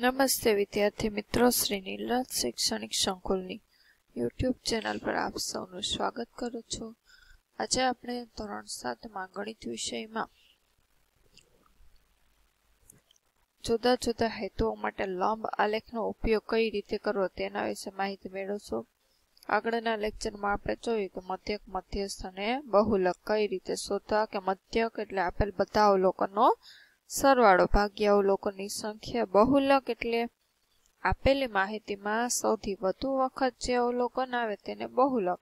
નમસ્તે વિદ્યાર્થી મિત્રો, શ્રી નીલરાજ શૈક્ષણિક સંકુલની યુટ્યુબ ચેનલ પર આપ સૌનું સ્વાગત કરું છું. આજે આપણે ધોરણ 7માં ગણિત વિષયમાં જુદા જુદા હેતુઓ માટે લંબ આલેખનો ઉપયોગ કઈ રીતે કરવો તેના વિશે માહિતી મેળવશું. આગળના લેક્ચરમાં આપણે જોયું કે મધ્યક, મધ્યસ્થ અને બહુલક કઈ રીતે શોધવા, કે મધ્યક એટલે આપેલ બધા અવલોકનો સરવાળો ભાગ્યા અવલોકનની સંખ્યા, બહુલક એટલે આપેલી માહિતીમાં સૌથી વધુ વખત જે અવલોકન આવે તેને બહુલક,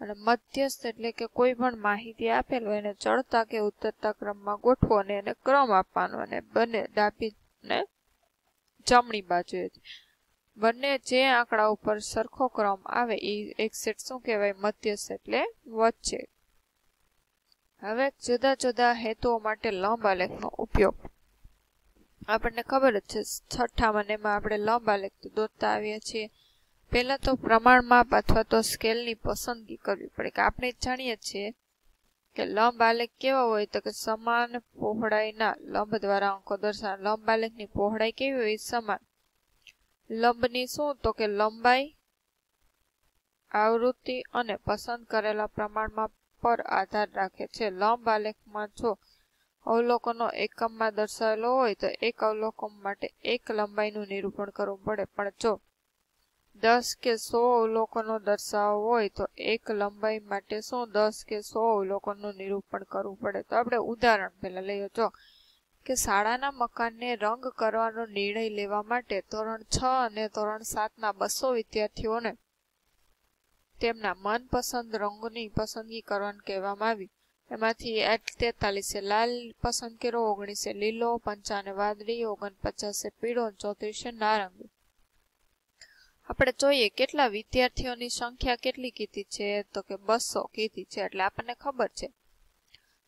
અને મધ્યસ્થ એટલે કે કોઈ પણ માહિતી આપેલ હોય એને ચડતા કે ઉતરતા ક્રમમાં ગોઠવો અને એને ક્રમ આપવાનો, અને બંને ડાબી ને જમણી બાજુએ બંને જે આંકડા ઉપર સરખો ક્રમ આવે એ એક સેટ શું કહેવાય? મધ્યસ્થ એટલે વચ્ચે. હવે જુદા જુદા હેતુઓ માટે લંબ આલેખનો ઉપયોગ આપણને ખબર જ છે. છઠ્ઠા મનેમાં આપણે લંબ આલેખ દોરતા આવીએ છીએ. પહેલા તો પ્રમાણ માપ અથવા તો સ્કેલની પસંદગી કરવી પડે, કે આપણે જાણીએ છીએ કે લંબ આલેખ કેવા હોય તો કે સમાન પહોળાઈના લંબ દ્વારા અંકો દર્શાવે. લંબ આલેખની પહોળાઈ કેવી હોય? સમાન. લંબની શું તો કે લંબાઈ, આવૃત્તિ અને પસંદ કરેલા પ્રમાણમાં પર આધાર રાખે છે. લંબ આલેખમાં જો અવલોકનો એકમમાં દર્શાવેલો હોય તો એક અવલોકન માટે એક લંબાઈનું નિરૂપણ કરવું પડે, પણ જો 10 કે 100 અવલોકનો દર્શાવવા હોય તો એક લંબાઈ માટે શું 10 કે 100 અવલોકનનું નિરૂપણ કરવું પડે. તો આપણે ઉદાહરણ પહેલા લઈએ. જો કે શાળાના મકાનને રંગ કરવાનો નિર્ણય લેવા માટે ધોરણ 6 અને ધોરણ 7ના 200 વિદ્યાર્થીઓને તેમના મનપસંદ રંગની પસંદગી કરવાનું કહેવામાં આવી. એમાંથી 43 લાલ પસંદ કર્યો, 19 લીલો, 55 વાદળી, 49 પીળો, 34 નારંગી. આપણે જોઈએ કેટલા વિદ્યાર્થીઓની સંખ્યા કેટલી કીધી છે તો કે 200 કીધી છે. એટલે આપણને ખબર છે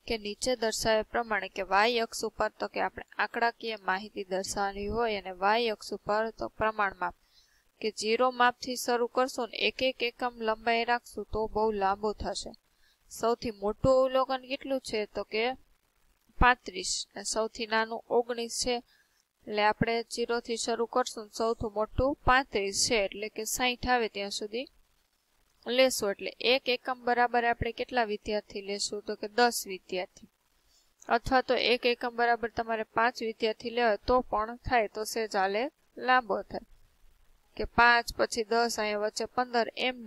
કે નીચે દર્શાવ્યા પ્રમાણે કે y અક્ષ ઉપર તો કે આપણે આંકડાકીય માહિતી દર્શાવવાની હોય, અને y અક્ષ ઉપર તો પ્રમાણ માપ કે 0 માપથી શરૂ કરશું ને એક એક એકમ લંબાઈ રાખશું તો બહુ લાંબુ થશે. સૌથી મોટું અવલોકન કેટલું છે તો કે 35, અને સૌથી નાનું 19 છે. એટલે આપણે 0 થી શરૂ કરશું, સૌથી મોટું 35 છે એટલે કે 60 આવે ત્યાં સુધી લેશું. એટલે એક એકમ બરાબર આપણે કેટલા વિદ્યાર્થી લેશું તો કે 10 વિદ્યાર્થી, અથવા તો એક એકમ બરાબર તમારે 5 વિદ્યાર્થી લેવા તો પણ થાય, તો સેજ આલેખ લાંબો થાય. કે 5 પછી 10, અહીંયા વચ્ચે 15 એમ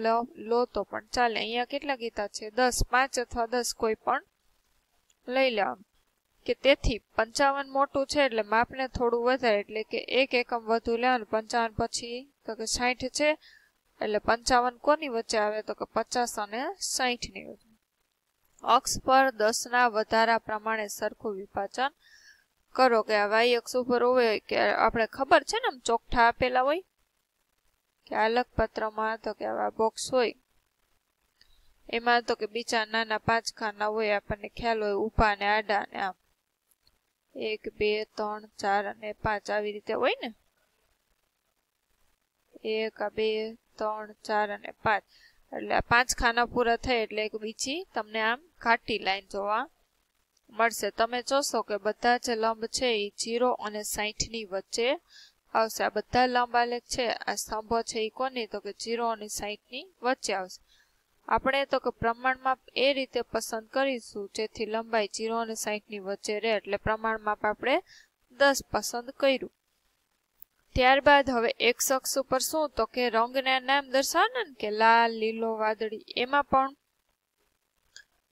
લો તો પણ ચાલે. અહીંયા કેટલા કીધા છે? 10. 5 અથવા 10 કોઈ પણ લઈ લેવાનું. કે તેથી 55 મોટું છે એટલે માપને થોડું વધારે, એટલે કે એક એકમ વધુ લેવાનું. 55 પછી તો કે 60 છે એટલે 55 કોની વચ્ચે આવે તો કે 50 અને 60 ની વચ્ચે. અક્ષ પર 10 ના વધારા પ્રમાણે સરખું વિભાજન કરો. કે આ y અક્ષ ઉપર હોય કે આપણે ખબર છે ને, આમ ચોકઠા આપેલા હોય કે આલેખ પત્રમાં તો કે આવા બોક્સ હોય, એમાં તો કે બીજા નાના 5 ખાના હોય, આપણને ખ્યાલ હોય, ઊભા અને આડા, ને આમ 1 2 3 4 અને 5 આવી રીતે હોય ને. 1 2 3 4 અને 5 એટલે 5 ખાના પૂરા થાય એટલે એક બીજી તમને આમ ઘાટી લાઈન જોવા મળશે. તમે જોશો કે બધા જે લંબ છે એ 0 અને 60 ની વચ્ચે આવશે. આ બધા લંબ આલેખ છે, આ સ્તંભો છે એ કોની તો કે 0 અને 60 ની વચ્ચે આવશે. આપણે તો કે પ્રમાણ માપ એ રીતે પસંદ કરીશું જેથી લંબાઈ 0 અને 60 ની વચ્ચે રહે, એટલે પ્રમાણ માપ આપણે 10 પસંદ કર્યું. ત્યારબાદ હવે એક અક્ષ ઉપર શું તો કે રંગના નામ દર્શાવવાના ને, કે લાલ, લીલો, વાદળી. એમાં પણ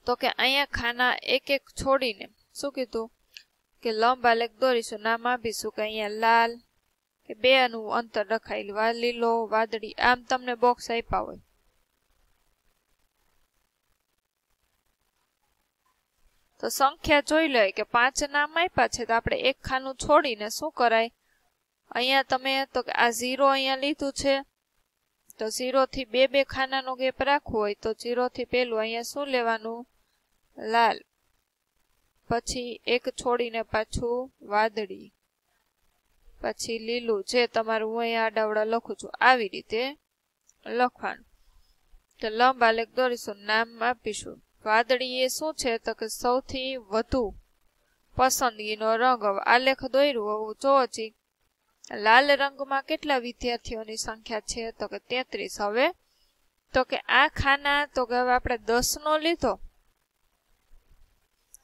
તો કે અહીંયા ખાના એક એક છોડીને શું કીધું કે લંબ આલેખ દોરીશું, નામ આપીશું કે અહીંયા લાલ કે 2 નું અંતર રખાયેલું, લીલો, વાદળી, આમ તમને બોક્સ આપ્યા હોય. તો સંખ્યા જોઈ લે કે 5 નામ આપ્યા છે તો આપણે એક ખાનું છોડીને શું કરાય, અહીંયા તમે તો કે આ 0 અહીંયા લીધું છે તો 0 થી 2 ખાનાનો ગેપ રાખવો હોય તો 0 થી પેલું અહીંયા શું લેવાનું? લાલ. પછી એક છોડીને પાછું વાદળી, પછી લીલું, જે તમારું હું અહીંયા આડાવડા લખું છું આવી રીતે લખવાનું. તો લંબ આલેખ દોરીશું, નામ આપીશું. વાદળી એ શું છે તો કે સૌથી વધુ પસંદગીનો રંગ. આલેખ દોર્યું, જોવો છી લાલ રંગમાં કેટલા વિદ્યાર્થીઓની સંખ્યા છે? તો કે 33. હવે તો કે આ ખાના તો કે હવે આપણે 10 નો લીધો.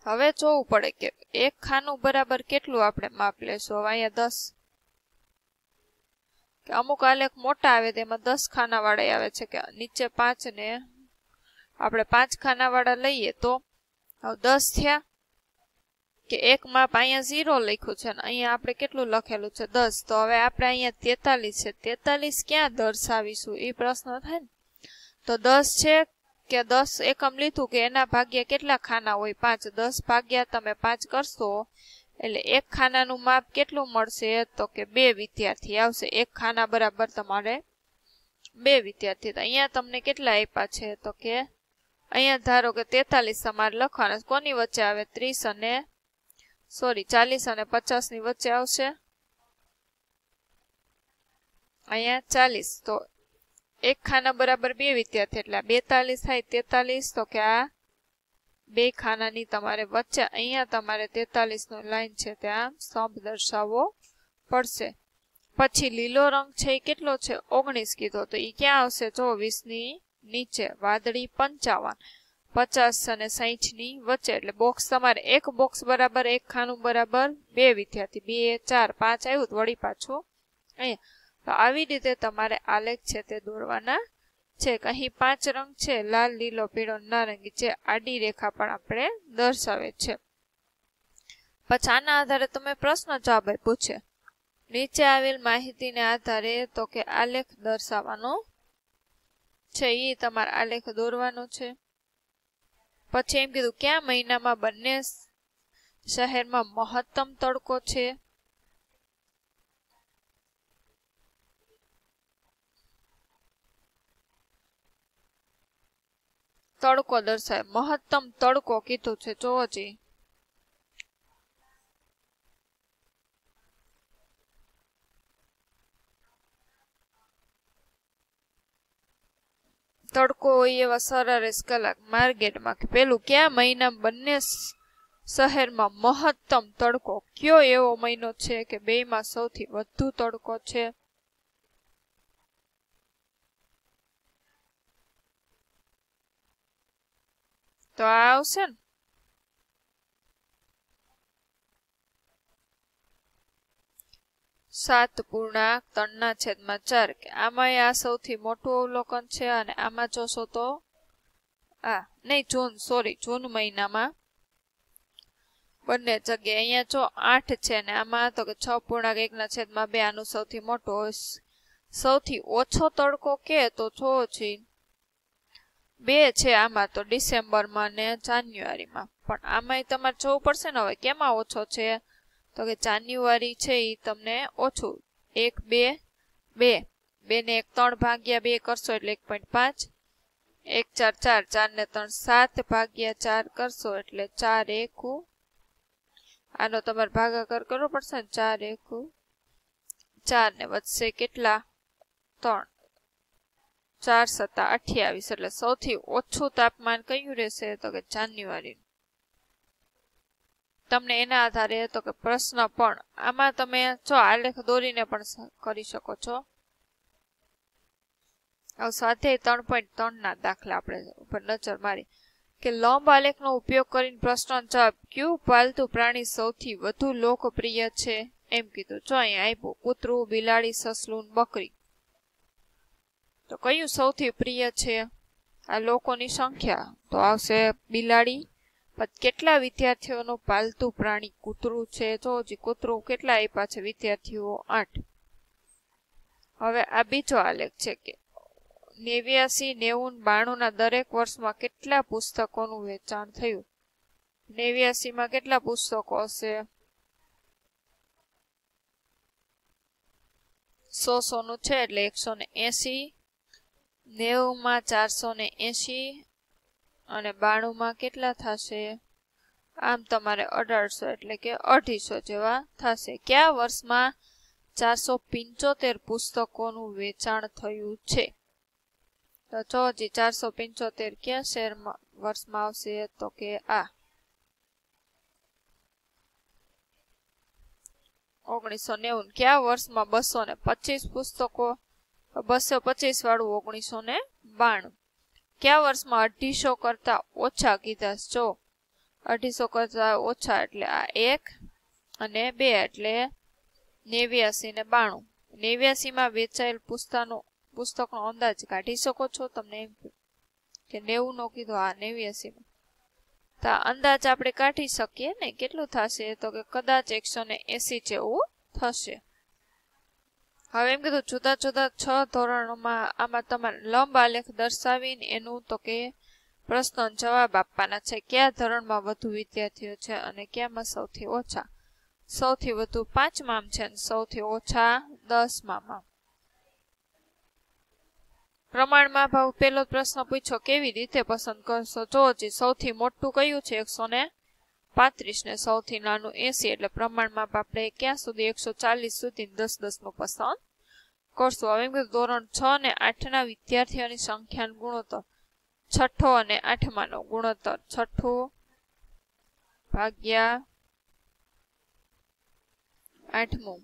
હવે જોવું પડે કે એક ખાનું બરાબર કેટલું આપણે માપ લેશું. હવે અહીંયા 10 કે અમુક આલેખ મોટા આવે તેમાં 10 ખાનાવાળા આવે છે કે નીચે 5 ને આપણે 5 ખાનાવાળા લઈએ તો 10 થયા કે એક માપ અહીંયા 0 લખ્યું છે ને અહીંયા આપણે કેટલું લખેલું છે 10. તો હવે આપણે અહીંયા 43 છે. 43 ક્યાં દર્શાવીશું એ પ્રશ્ન થાય ને. તો 10 છે કે 10 એકમ લીધું કે એના ભાગ્યા કેટલા ખાના હોય? 5. 10 ભાગ્યા તમે 5 કરશો એટલે એક ખાનાનું માપ કેટલું મળશે? તો કે 2 વિદ્યાર્થી આવશે. એક ખાના બરાબર તમારે 2 વિદ્યાર્થી. તો અહીંયા તમને કેટલા આપ્યા છે? તો કે અહીંયા ધારો કે 43 તમારે લખવાના. કોની વચ્ચે આવે? 40 અને 50 ની વચ્ચે આવશે. અહીંયા 40. તો એક ખાના બરાબર 2 વિદ્યાર્થી એટલે 42 થાય. 43 તો કે આ 2 ખાનાની તમારે વચ્ચે અહીંયા તમારે 43 નો લાઈન છે ત્યાં સ્તંભ દર્શાવવો પડશે. પછી લીલો રંગ છે એ કેટલો છે? 19 કીધો. તો એ ક્યાં આવશે? જો 20 ની નીચે. વાદળી 55. 50 અને 60 ની વચ્ચે. એટલે બોક્સ તમારે એક બોક્સ બરાબર એક ખાનું બરાબર 2 વિદ્યાર્થી. 2 4 5 આવ્યું વળી પાછું અહીંયા. તો આવી રીતે તમારે આલેખ છે તે દોરવાના છે. અહીં 5 રંગ છે લાલ, લીલો, પીળો, નારંગી જે આડી રેખા પણ આપણે દર્શાવે છે. પછી આના આધારે તમે પ્રશ્ન જવાબ પૂછે. નીચે આવેલ માહિતીને આધારે તો કે આલેખ દર્શાવવાનો છે એ તમારે આલેખ દોરવાનો છે. પછી એમ કીધું કયા મહિનામાં બંને શહેરમાં મહત્તમ તડકો છે? તડકો દર્શાવે. મહત્તમ તડકો કીધું છે. જોવો જી તડકો હોય એવા સરેરાશ કલાક માર્કેટમાં. પેલું કયા મહિનામાં બંને શહેરમાં મહત્તમ તડકો? કયો એવો મહિનો છે કે બેમાં સૌથી વધુ તડકો છે? તો આ આવશે ને. સાત પૂર્ણાંક 3/4 કે આમાં આ સૌથી મોટું અવલોકન છે. અને આમાં જોશો તો જૂન મહિનામાં બંને જગ્યાએ અહીંયા જો 8 છે ને આમાં તો કે 6.1/2 આનું સૌથી મોટું હોય. સૌથી ઓછો તડકો કે તો જો છે 2 છે આમાં તો ડિસેમ્બરમાં ને જાન્યુઆરીમાં. પણ આમાંય તમારે જોવું પડશે ને હવે કેમાં ઓછો છે? તો કે જાન્યુઆરી છે એ તમને ઓછું. 1 2 2 2 ને 1 3 ભાગ્યા 2 કરશો એટલે 1.5. 1 4 4 4 ને 3 7 ભાગ્યા 4 કરશો એટલે 4 1 આનો તમારે ભાગાકાર કરવો પડશે ને. 4 1 4 ને વધશે કેટલા? 3. 4 7 28 એટલે સૌથી ઓછું તાપમાન કયું રહેશે? તો કે જાન્યુઆરી. તમને એના આધારે તો કે પ્રશ્ન પણ આમાં તમે જો આલેખ દોરીને પણ કરી શકો છો. હવે સ્વાધ્યાય 3.3 ના દાખલા આપણે ઉપર નજર મારી કે લંબ આલેખનો ઉપયોગ કરીને પ્રશ્ન જવાબ કયું પાલતુ પ્રાણી સૌથી વધુ લોકપ્રિય છે એમ કીધું. જો અહીંયા આપ્યું કૂતરું, બિલાડી, સસલું, બકરી. તો કયું સૌથી પ્રિય છે? આ લોકોની સંખ્યા તો આવશે બિલાડી. પછી કેટલા વિદ્યાર્થીઓનું પાલતુ પ્રાણી કૂતરું છે? તો કૂતરું કેટલા આપ્યા છે વિદ્યાર્થીઓ? 8. હવે આ બીજો આલેખ છે કે 89, 90, 92 ના દરેક વર્ષમાં કેટલા પુસ્તકોનું વેચાણ થયું? 89 માં કેટલા પુસ્તકો હશે? 100 નું છે એટલે 180. 90 માં 480 અને 92 માં કેટલા થશે? આમ તમારે 1800 એટલે કે 250 જેવા થશે. કયા વર્ષમાં 475 પુસ્તકોનું વેચાણ થયું છે? તો જો 475 કયા શહેરમાં વર્ષમાં આવશે? તો કે આ 1990 કયા વર્ષમાં 225 પુસ્તકો 225 વાળું 1992 કયા વર્ષમાં 250 કરતા ઓછા કીધા જો 250 કરતા ઓછા એટલે આ 1 અને 2 એટલે 89 ને 92 89 માં વેચાયેલ પુસ્તકનો અંદાજ કાઢી શકો છો તમને એમ કે 90 નો કીધો આ 89 માં તો અંદાજ આપણે કાઢી શકીએ ને કેટલું થશે તો કે કદાચ 180 જેવું થશે હવે એમ કીધું જુદા જુદા 6 ધોરણોમાં આમાં તમારે લંબ આલેખ દર્શાવીને એનું તો કે પ્રશ્નનો જવાબ આપવાના છે કયા ધોરણમાં વધુ વિદ્યાર્થીઓ છે અને કયામાં સૌથી ઓછા સૌથી વધુ 5માં છે અને સૌથી ઓછા 10માં પ્રમાણમાં ભાવ પહેલો પ્રશ્ન પૂછ્યો કેવી રીતે પસંદ કરશો જો સૌથી મોટું કયું છે 135 ને સૌથી નાનું 80 એટલે પ્રમાણમાં આપણે ક્યાં સુધી 140 સુધી 10-10 નું પસંદ કરશું હવે એમ કે ધોરણ 6 ને 8 ના વિદ્યાર્થીઓની સંખ્યાનો ગુણોત્તર છઠ્ઠો અને 8માં નો ગુણોત્તર છઠ્ઠું ભાગ્યા 8મું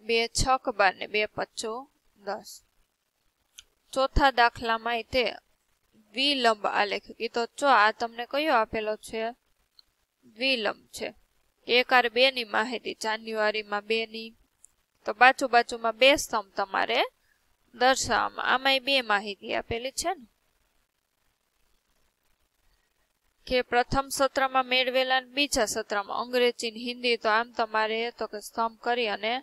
2 6 12 ને 2 5 10 ચોથા દાખલામાં તે દ્વિલંબ આલેખ કીધો જો આ તમને કયો આપેલો છે દ્વિલંબ છે 1/2 ની માહિતી જાન્યુઆરીમાં 2 ની તો બાજુમાં 2 સ્તંભ તમારે દર્શાવવામાં આમાંય 2 માહિતી આપેલી છે ને કે પ્રથમ સત્રમાં મેળવેલા બીજા સત્રમાં અંગ્રેજી ને હિન્દી તો આમ તમારે તો કે સ્તંભ કરી અને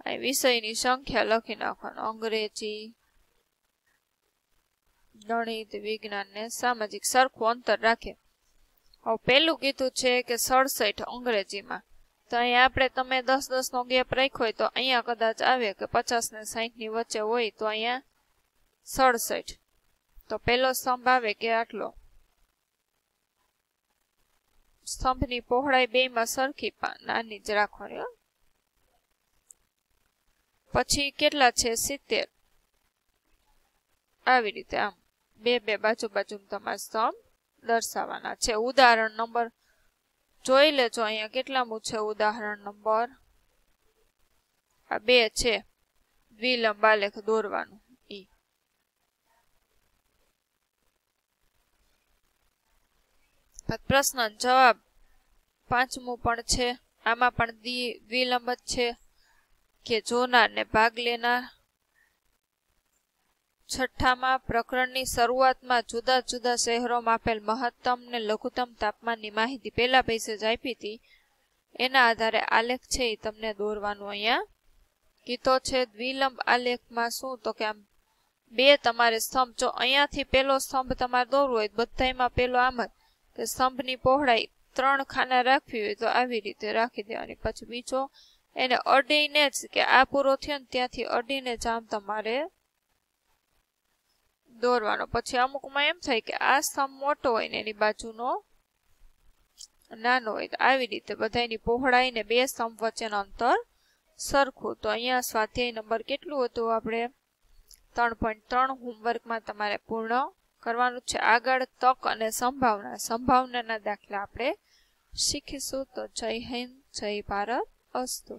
આ વિષયની સંખ્યા લખી નાખવાનું અંગ્રેજી ગણિત વિજ્ઞાન ને સામાજિક સરખું અંતર રાખે હવે પેલું કીધું છે કે 67 અંગ્રેજીમાં તો અહીંયા આપણે તમે 10-10 નો ગેપ રાખ્યો હોય તો અહીંયા કદાચ આવે કે 50 ને 60 ની વચ્ચે હોય તો અહીંયા 67 તો પેલો સ્તંભ આવે કે આટલો સ્તંભની પહોળાઈ બેમાં સરખી નાની જ રાખવાની પછી કેટલા છે 70 આવી રીતે આમ બે બાજુ તમારા સ્તંભ દર્શાવવાના છે ઉદાહરણ નંબર જોઈ લેજો અહીંયા કેટલામું છે ઉદાહરણ નંબર આ 2 છે દ્વિલંબ આલેખ દોરવાનું પ્રશ્ન જવાબ 5મું પણ છે આમાં પણ દ્વિલંબ જ છે કે જોનાર ને ભાગ લેનાર છઠ્ઠામાં પ્રકરણની શરૂઆતમાં જુદા જુદા શહેરોમાં આપેલ મહત્તમ ને લઘુત્તમ તાપમાનની માહિતી પહેલા પેજે જ આપી હતી એના આધારે આલેખ છે એ તમને દોરવાનું અહીંયા કીધો છે દ્વિલંબ આલેખમાં શું તો કે આમ 2 તમારે સ્તંભ જો અહીંયાથી પેલો સ્તંભ તમારે દોરવો હોય બધામાં પેલો આમ જ કે સ્તંભની પહોળાઈ 3 ખાના રાખવી હોય તો આવી રીતે રાખી દેવાની પછી બીજો એને અડીને જ કે આ પૂરો થયો ને ત્યાંથી અડીને જ આમ તમારે દોરવાનો પછી અમુકમાં એમ થાય કે આ સ્તંભ મોટો હોય ને એની બાજુનો નાનો હોય તો આવી રીતે બધાની પહોળાઈ ને 2 સ્તંભ વચ્ચેનું અંતર સરખું તો અહીંયા સ્વાધ્યાય નંબર કેટલું હતું આપણે 3.3 હોમવર્કમાં તમારે પૂર્ણ કરવાનું છે આગળ તક અને સંભાવનાના દાખલા આપણે શીખીશું તો જય હિન્દ જય ભારત અસ્તુ